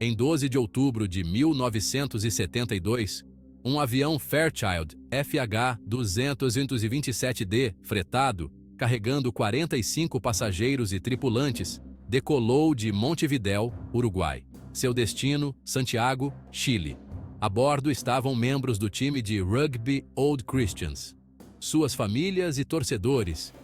Em 12 de outubro de 1972, um avião Fairchild FH-227D, fretado, carregando 45 passageiros e tripulantes, decolou de Montevidéu, Uruguai. Seu destino, Santiago, Chile. A bordo estavam membros do time de rugby Old Christians, suas famílias e torcedores,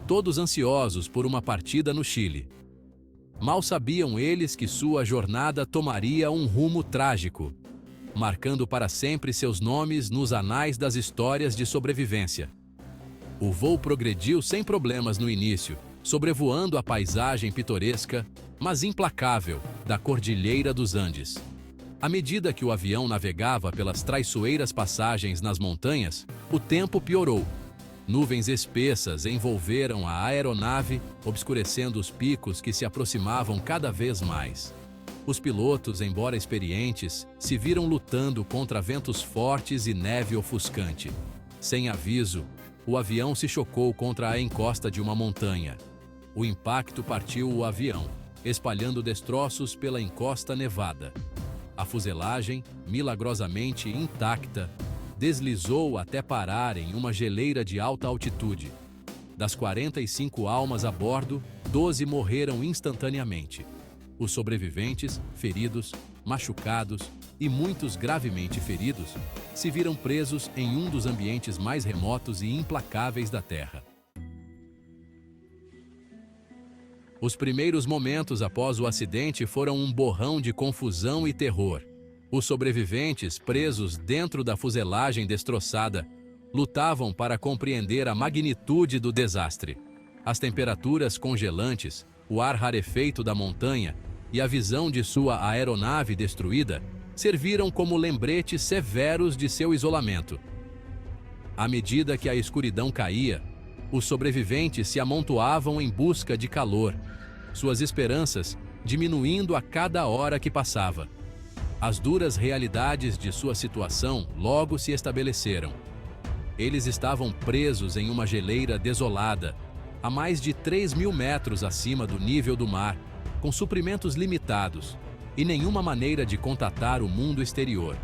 todos ansiosos por uma partida no Chile. Mal sabiam eles que sua jornada tomaria um rumo trágico, marcando para sempre seus nomes nos anais das histórias de sobrevivência. O voo progrediu sem problemas no início, sobrevoando a paisagem pitoresca, mas implacável, da Cordilheira dos Andes. À medida que o avião navegava pelas traiçoeiras passagens nas montanhas, o tempo piorou. Nuvens espessas envolveram a aeronave, obscurecendo os picos que se aproximavam cada vez mais. Os pilotos, embora experientes, se viram lutando contra ventos fortes e neve ofuscante. Sem aviso, o avião se chocou contra a encosta de uma montanha. O impacto partiu o avião, espalhando destroços pela encosta nevada. A fuselagem, milagrosamente intacta, deslizou até parar em uma geleira de alta altitude. Das 45 almas a bordo, 12 morreram instantaneamente. Os sobreviventes, feridos, machucados e muitos gravemente feridos, se viram presos em um dos ambientes mais remotos e implacáveis da Terra. Os primeiros momentos após o acidente foram um borrão de confusão e terror. Os sobreviventes, presos dentro da fuselagem destroçada, lutavam para compreender a magnitude do desastre. As temperaturas congelantes, o ar rarefeito da montanha e a visão de sua aeronave destruída serviram como lembretes severos de seu isolamento. À medida que a escuridão caía, os sobreviventes se amontoavam em busca de calor, suas esperanças diminuindo a cada hora que passava. As duras realidades de sua situação logo se estabeleceram. Eles estavam presos em uma geleira desolada, a mais de 3.000 metros acima do nível do mar, com suprimentos limitados e nenhuma maneira de contatar o mundo exterior.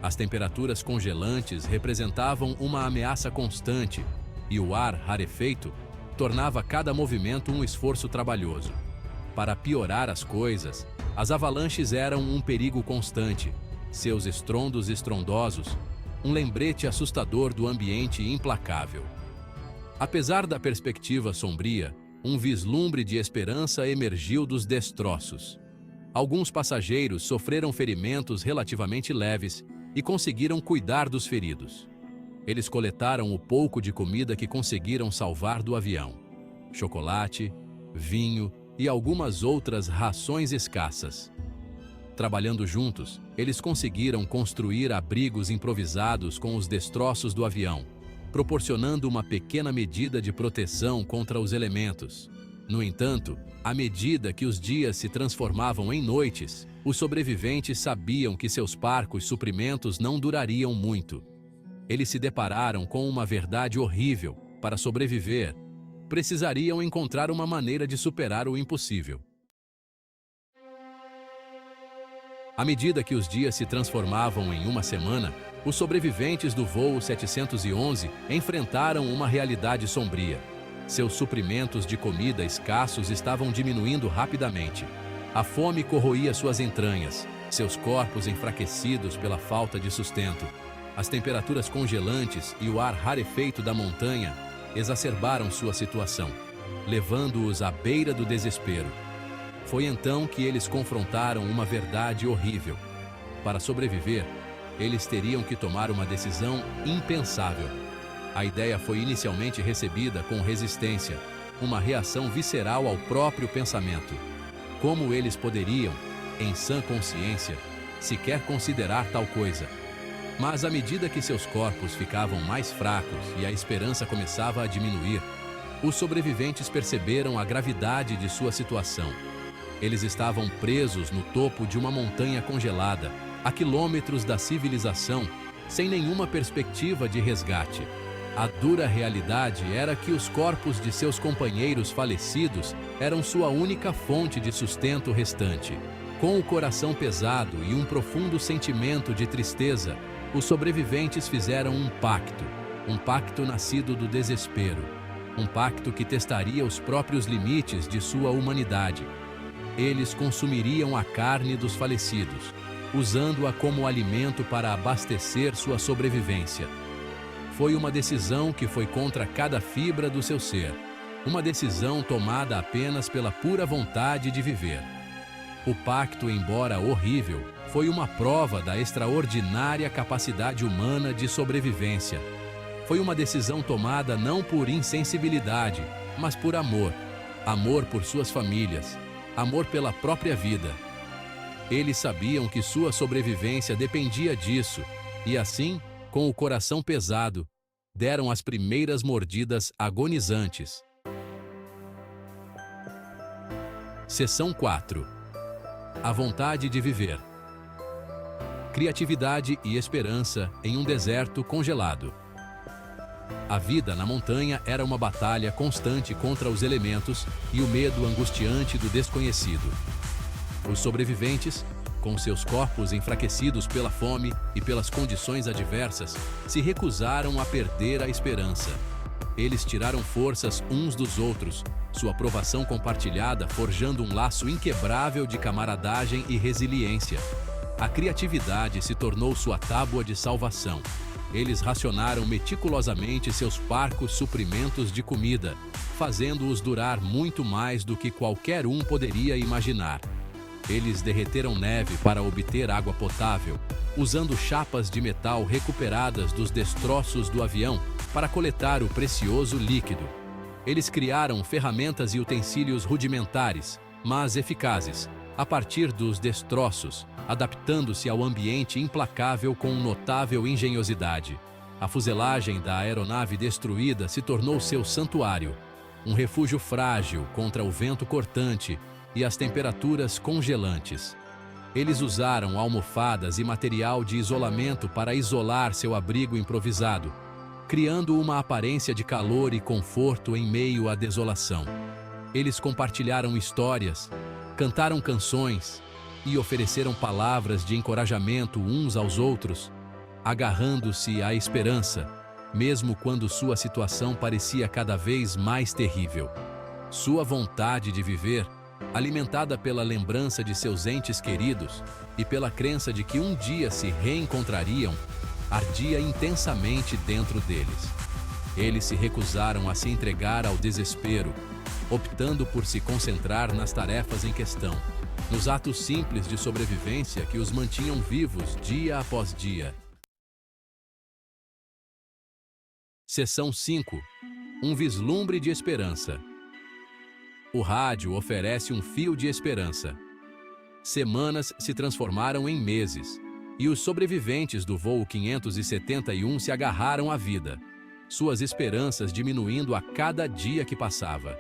As temperaturas congelantes representavam uma ameaça constante e o ar rarefeito tornava cada movimento um esforço trabalhoso. Para piorar as coisas, as avalanches eram um perigo constante, seus estrondos estrondosos, um lembrete assustador do ambiente implacável. Apesar da perspectiva sombria, um vislumbre de esperança emergiu dos destroços. Alguns passageiros sofreram ferimentos relativamente leves e conseguiram cuidar dos feridos. Eles coletaram o pouco de comida que conseguiram salvar do avião: chocolate, vinho e algumas outras rações escassas. Trabalhando juntos, eles conseguiram construir abrigos improvisados com os destroços do avião, proporcionando uma pequena medida de proteção contra os elementos. No entanto, à medida que os dias se transformavam em noites, os sobreviventes sabiam que seus parcos suprimentos não durariam muito. Eles se depararam com uma verdade horrível: para sobreviver, precisariam encontrar uma maneira de superar o impossível. À medida que os dias se transformavam em uma semana, os sobreviventes do voo 711 enfrentaram uma realidade sombria. Seus suprimentos de comida escassos estavam diminuindo rapidamente. A fome corroía suas entranhas, seus corpos enfraquecidos pela falta de sustento. As temperaturas congelantes e o ar rarefeito da montanha exacerbaram sua situação, levando-os à beira do desespero. Foi então que eles confrontaram uma verdade horrível. Para sobreviver, eles teriam que tomar uma decisão impensável. A ideia foi inicialmente recebida com resistência, uma reação visceral ao próprio pensamento. Como eles poderiam, em sã consciência, sequer considerar tal coisa? Mas à medida que seus corpos ficavam mais fracos e a esperança começava a diminuir, os sobreviventes perceberam a gravidade de sua situação. Eles estavam presos no topo de uma montanha congelada, a quilômetros da civilização, sem nenhuma perspectiva de resgate. A dura realidade era que os corpos de seus companheiros falecidos eram sua única fonte de sustento restante. Com o coração pesado e um profundo sentimento de tristeza, os sobreviventes fizeram um pacto nascido do desespero, um pacto que testaria os próprios limites de sua humanidade. Eles consumiriam a carne dos falecidos, usando-a como alimento para abastecer sua sobrevivência. Foi uma decisão que foi contra cada fibra do seu ser, uma decisão tomada apenas pela pura vontade de viver. O pacto, embora horrível, foi uma prova da extraordinária capacidade humana de sobrevivência. Foi uma decisão tomada não por insensibilidade, mas por amor. Amor por suas famílias, amor pela própria vida. Eles sabiam que sua sobrevivência dependia disso, e assim, com o coração pesado, deram as primeiras mordidas agonizantes. Seção 4. A vontade de viver. Criatividade e esperança em um deserto congelado. A vida na montanha era uma batalha constante contra os elementos e o medo angustiante do desconhecido. Os sobreviventes, com seus corpos enfraquecidos pela fome e pelas condições adversas, se recusaram a perder a esperança. Eles tiraram forças uns dos outros, sua aprovação compartilhada forjando um laço inquebrável de camaradagem e resiliência. A criatividade se tornou sua tábua de salvação. Eles racionaram meticulosamente seus parcos suprimentos de comida, fazendo-os durar muito mais do que qualquer um poderia imaginar. Eles derreteram neve para obter água potável, usando chapas de metal recuperadas dos destroços do avião para coletar o precioso líquido. Eles criaram ferramentas e utensílios rudimentares, mas eficazes, a partir dos destroços, adaptando-se ao ambiente implacável com notável engenhosidade. A fuselagem da aeronave destruída se tornou seu santuário, um refúgio frágil contra o vento cortante e as temperaturas congelantes. Eles usaram almofadas e material de isolamento para isolar seu abrigo improvisado, criando uma aparência de calor e conforto em meio à desolação. Eles compartilharam histórias, cantaram canções e ofereceram palavras de encorajamento uns aos outros, agarrando-se à esperança, mesmo quando sua situação parecia cada vez mais terrível. Sua vontade de viver, alimentada pela lembrança de seus entes queridos e pela crença de que um dia se reencontrariam, ardia intensamente dentro deles. Eles se recusaram a se entregar ao desespero, optando por se concentrar nas tarefas em questão, nos atos simples de sobrevivência que os mantinham vivos dia após dia. Seção 5. Um vislumbre de esperança. O rádio oferece um fio de esperança. Semanas se transformaram em meses, e os sobreviventes do voo 571 se agarraram à vida, suas esperanças diminuindo a cada dia que passava.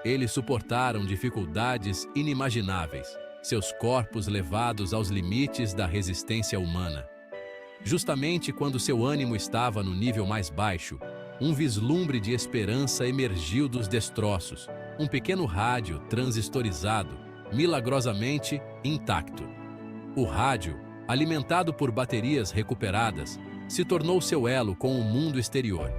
Eles suportaram dificuldades inimagináveis, seus corpos levados aos limites da resistência humana. Justamente quando seu ânimo estava no nível mais baixo, um vislumbre de esperança emergiu dos destroços, um pequeno rádio transistorizado, milagrosamente intacto. O rádio, alimentado por baterias recuperadas, se tornou seu elo com o mundo exterior.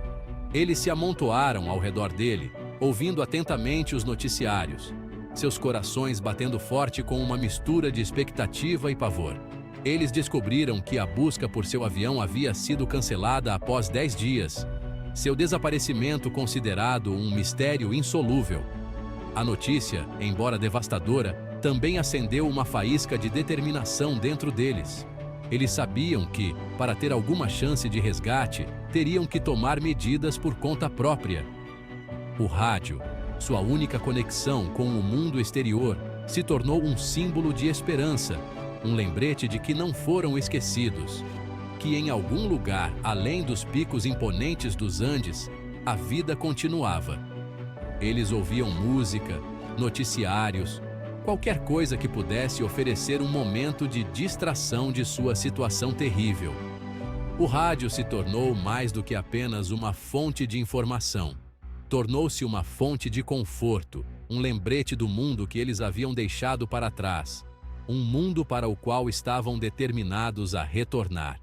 Eles se amontoaram ao redor dele, ouvindo atentamente os noticiários, seus corações batendo forte com uma mistura de expectativa e pavor. Eles descobriram que a busca por seu avião havia sido cancelada após 10 dias, seu desaparecimento considerado um mistério insolúvel. A notícia, embora devastadora, também acendeu uma faísca de determinação dentro deles. Eles sabiam que, para ter alguma chance de resgate, teriam que tomar medidas por conta própria. O rádio, sua única conexão com o mundo exterior, se tornou um símbolo de esperança, um lembrete de que não foram esquecidos, que em algum lugar além dos picos imponentes dos Andes, a vida continuava. Eles ouviam música, noticiários, qualquer coisa que pudesse oferecer um momento de distração de sua situação terrível. O rádio se tornou mais do que apenas uma fonte de informação. Tornou-se uma fonte de conforto, um lembrete do mundo que eles haviam deixado para trás. um mundo para o qual estavam determinados a retornar.